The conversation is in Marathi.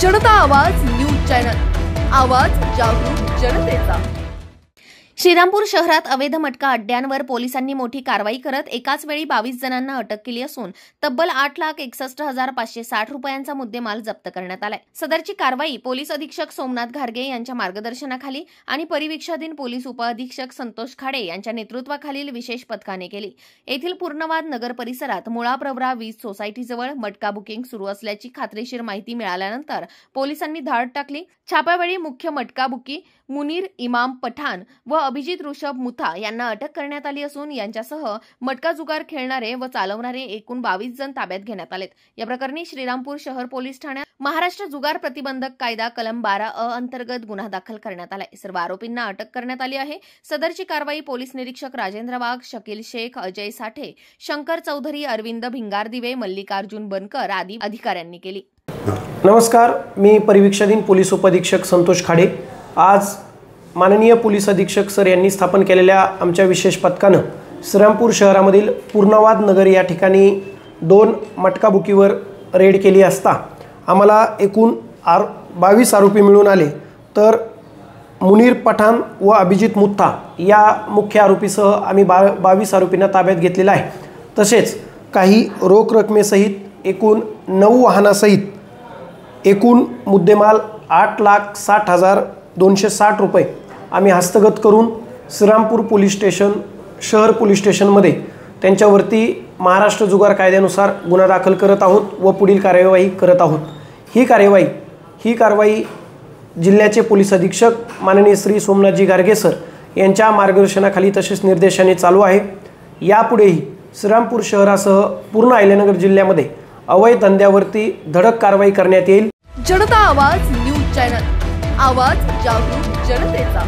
जनता आवाज न्यूज चॅनल, आवाज जागरूक जनतेचा। श्रीरामपूर शहरात अवैध मटका अड्ड्यांवर पोलिसांनी मोठी कारवाई करत एकाच वेळी 22 जणांना अटक केली असून तब्बल 8,61,560 रुपयांचा मुद्देमाल जप्त करण्यात आलाय। सदरची कारवाई पोलीस अधीक्षक सोमनाथ घारगे यांच्या मार्गदर्शनाखाली आणि परिवीक्षाधीन पोलीस उपअधीक्षक संतोष खाडे यांच्या नेतृत्वाखालील विशेष पथकाने केली। येथील पूर्णवाद नगर परिसरात मुळा प्रवरा वीज सोसायटीजवळ मटका बुकिंग सुरू असल्याची खात्रीशीर माहिती मिळाल्यानंतर पोलिसांनी धाड टाकली। छाप्यावेळी मुख्य मटका बुकी मुनीर इमाम पठाण व अभिजित ऋषभ मुथा यांना अटक करण्यात आली असून यांच्यासह मटका जुगार खेळणारे व चालवणारे एकूण 22 जण ताब्यात घेण्यात आलेत। या प्रकरणी श्रीरामपूर शहर पोलीस ठाण्यात महाराष्ट्र जुगार प्रतिबंधक कायदा कलम 12A अंतर्गत गुन्हा दाखल करण्यात आलाय। सर्व आरोपींना अटक करण्यात आली आहे। सदरची कारवाई पोलीस निरीक्षक राजेंद्र वाघ, शकील शेख, अजय साठे, शंकर चौधरी, अरविंद भिंगारदिवे, मल्लिकार्जुन बनकर आदी अधिकाऱ्यांनी केली। नमस्कार, मी परिवीक्षाधीन पोलीस उपअधीक्षक संतोष खाडे। आज माननीय पोलीस अधीक्षक सर यांनी स्थापन केलेल्या आमच्या विशेष पथकानं श्रीरामपूर शहरामधील पूर्णवाद नगर या ठिकाणी 2 मटका बुकीवर रेड केली असता आम्हाला एकूण 22 आरोपी मिळून आले। तर मुनीर पठाण व अभिजित मुथा या मुख्य आरोपीसह आम्ही 22 आरोपींना ताब्यात घेतलेला आहे। तसेच काही रोख रकमेसहित एकूण 9 वाहनासहित एकूण मुद्देमाल 8,60,260 रुपये आम्ही हस्तगत करून श्रीरामपूर पोलीस स्टेशन शहर पोलीस स्टेशनमध्ये त्यांच्यावरती महाराष्ट्र जुगार कायद्यानुसार गुन्हा दाखल करत आहोत व पुढील कार्यवाही करत आहोत। ही कारवाई जिल्ह्याचे पोलीस अधीक्षक माननीय श्री सोमनाथजी घारगे सर यांच्या मार्गदर्शनाखाली तसेच निर्देशाने चालू आहे। यापुढेही श्रीरामपूर शहरासह पूर्ण अहिल्यानगर जिल्ह्यामध्ये अवैध धंद्यावरती धडक कारवाई करण्यात येईल। जनता आवाज न्यूज चॅनल, आवाज जागरूक जनतेचा।